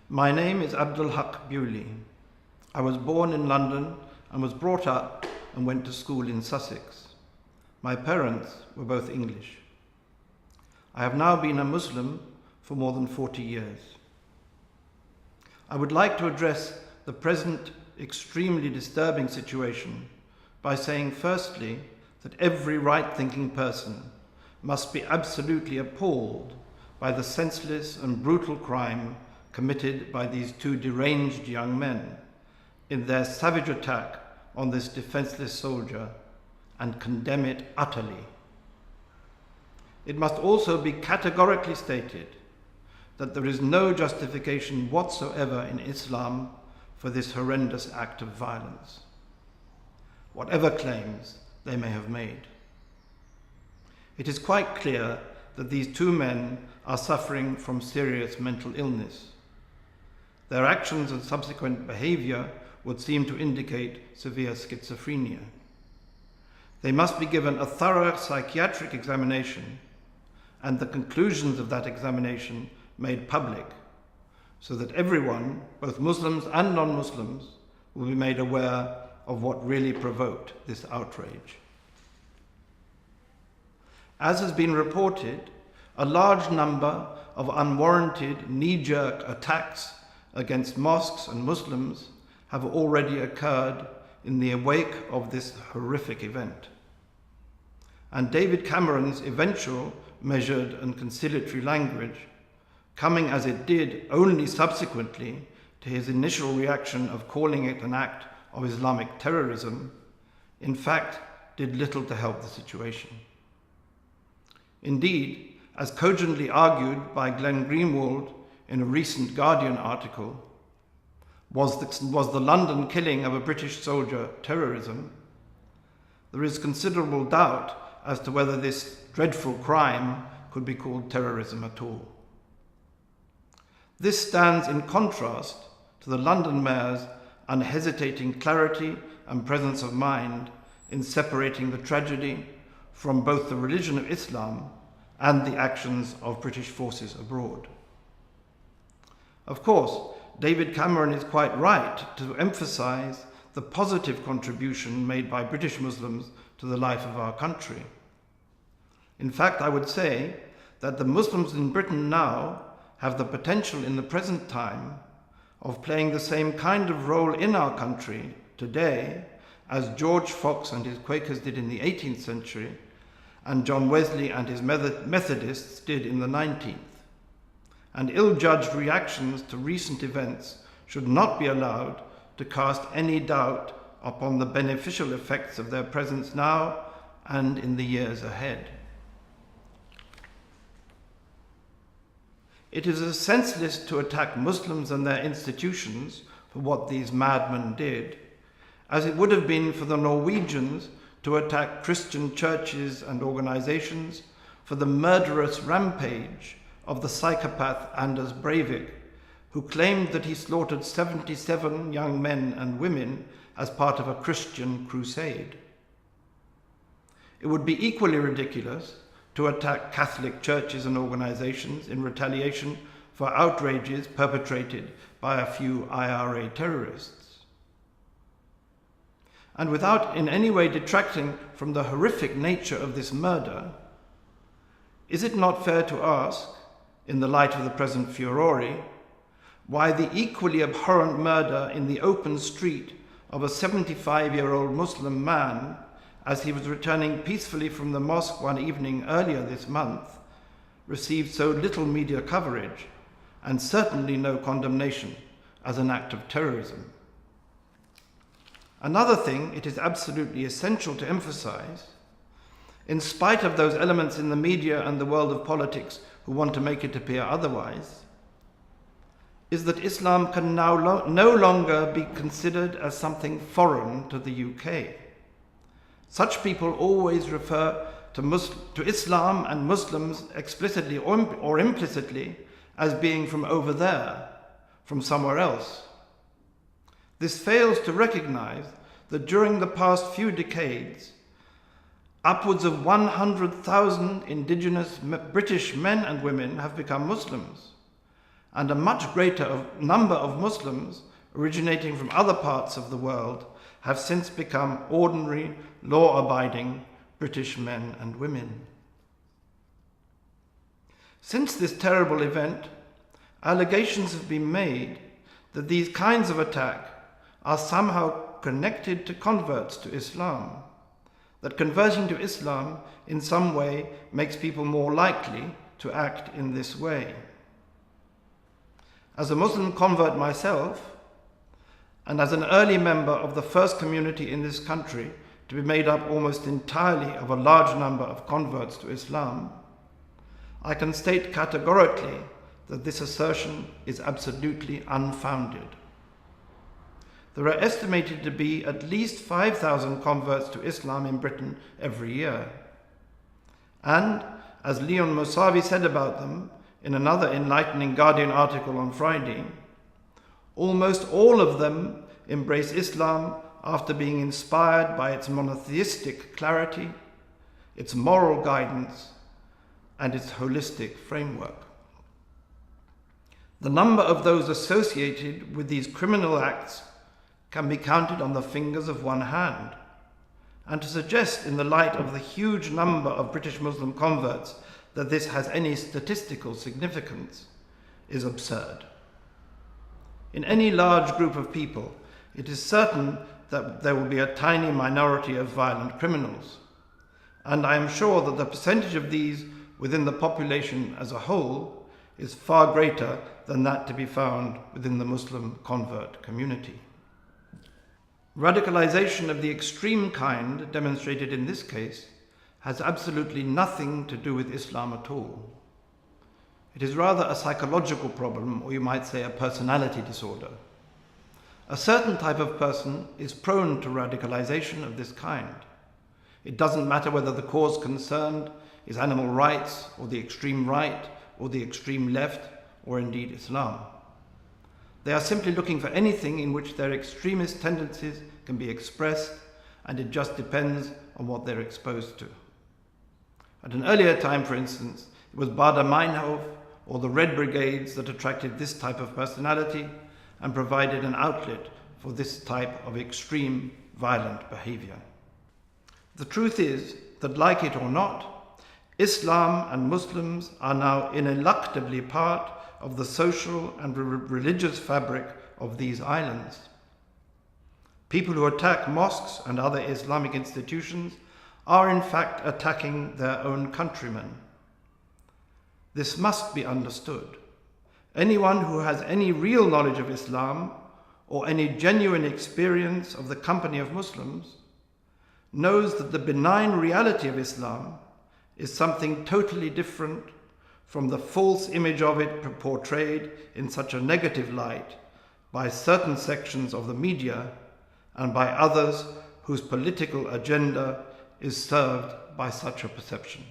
My name is AbdulHaq Bewley. I was born in London and was brought up and went to school in Sussex. My parents were both English. I have now been a Muslim for more than 40 years. I would like to address the present extremely disturbing situation by saying firstly that every right-thinking person must be absolutely appalled by the senseless and brutal crime committed by these two deranged young men in their savage attack on this defenseless soldier, and condemn it utterly. It must also be categorically stated that there is no justification whatsoever in Islam for this horrendous act of violence, whatever claims they may have made. It is quite clear that these two men are suffering from serious mental illness. Their actions and subsequent behavior would seem to indicate severe schizophrenia. They must be given a thorough psychiatric examination and the conclusions of that examination made public so that everyone, both Muslims and non-Muslims, will be made aware of what really provoked this outrage. As has been reported, a large number of unwarranted knee-jerk attacks against mosques and Muslims have already occurred in the wake of this horrific event. And David Cameron's eventual measured and conciliatory language, coming as it did only subsequently to his initial reaction of calling it an act of Islamic terrorism, in fact did little to help the situation. Indeed, as cogently argued by Glenn Greenwald in a recent Guardian article, was the London killing of a British soldier terrorism? There is considerable doubt as to whether this dreadful crime could be called terrorism at all. This stands in contrast to the London mayor's unhesitating clarity and presence of mind in separating the tragedy from both the religion of Islam and the actions of British forces abroad. Of course, David Cameron is quite right to emphasize the positive contribution made by British Muslims to the life of our country. In fact, I would say that the Muslims in Britain now have the potential in the present time of playing the same kind of role in our country today as George Fox and his Quakers did in the 18th century and John Wesley and his Methodists did in the 19th. And ill-judged reactions to recent events should not be allowed to cast any doubt upon the beneficial effects of their presence now and in the years ahead. It is as senseless to attack Muslims and their institutions for what these madmen did, as it would have been for the Norwegians to attack Christian churches and organizations for the murderous rampage of the psychopath Anders Breivik, who claimed that he slaughtered 77 young men and women as part of a Christian crusade. It would be equally ridiculous to attack Catholic churches and organizations in retaliation for outrages perpetrated by a few IRA terrorists. And without in any way detracting from the horrific nature of this murder, is it not fair to ask, in the light of the present furore, why the equally abhorrent murder in the open street of a 75-year-old Muslim man as he was returning peacefully from the mosque one evening earlier this month received so little media coverage and certainly no condemnation as an act of terrorism? Another thing it is absolutely essential to emphasize, in spite of those elements in the media and the world of politics who want to make it appear otherwise, is that Islam can now no longer be considered as something foreign to the UK. Such people always refer to Islam and Muslims explicitly or implicitly as being from over there, from somewhere else. This fails to recognize that during the past few decades, upwards of 100,000 indigenous British men and women have become Muslims, and a much greater number of Muslims originating from other parts of the world have since become ordinary, law-abiding British men and women. Since this terrible event, allegations have been made that these kinds of attack are somehow connected to converts to Islam, that converting to Islam in some way makes people more likely to act in this way. As a Muslim convert myself, and as an early member of the first community in this country to be made up almost entirely of a large number of converts to Islam, I can state categorically that this assertion is absolutely unfounded. There are estimated to be at least 5,000 converts to Islam in Britain every year. And, as Leon Mosavi said about them in another enlightening Guardian article on Friday, almost all of them embrace Islam after being inspired by its monotheistic clarity, its moral guidance, and its holistic framework. The number of those associated with these criminal acts can be counted on the fingers of one hand, and to suggest in the light of the huge number of British Muslim converts that this has any statistical significance is absurd. In any large group of people, it is certain that there will be a tiny minority of violent criminals, and I am sure that the percentage of these within the population as a whole is far greater than that to be found within the Muslim convert community. Radicalization of the extreme kind demonstrated in this case has absolutely nothing to do with Islam at all. It is rather a psychological problem, or you might say a personality disorder. A certain type of person is prone to radicalization of this kind. It doesn't matter whether the cause concerned is animal rights, or the extreme right, or the extreme left, or indeed Islam. They are simply looking for anything in which their extremist tendencies can be expressed, and it just depends on what they're exposed to. At an earlier time, for instance, it was Baader Meinhof or the Red Brigades that attracted this type of personality and provided an outlet for this type of extreme violent behavior. The truth is that, like it or not, Islam and Muslims are now ineluctably part of the social and religious fabric of these islands. People who attack mosques and other Islamic institutions are in fact attacking their own countrymen. This must be understood. Anyone who has any real knowledge of Islam or any genuine experience of the company of Muslims knows that the benign reality of Islam is something totally different from the false image of it portrayed in such a negative light by certain sections of the media and by others whose political agenda is served by such a perception.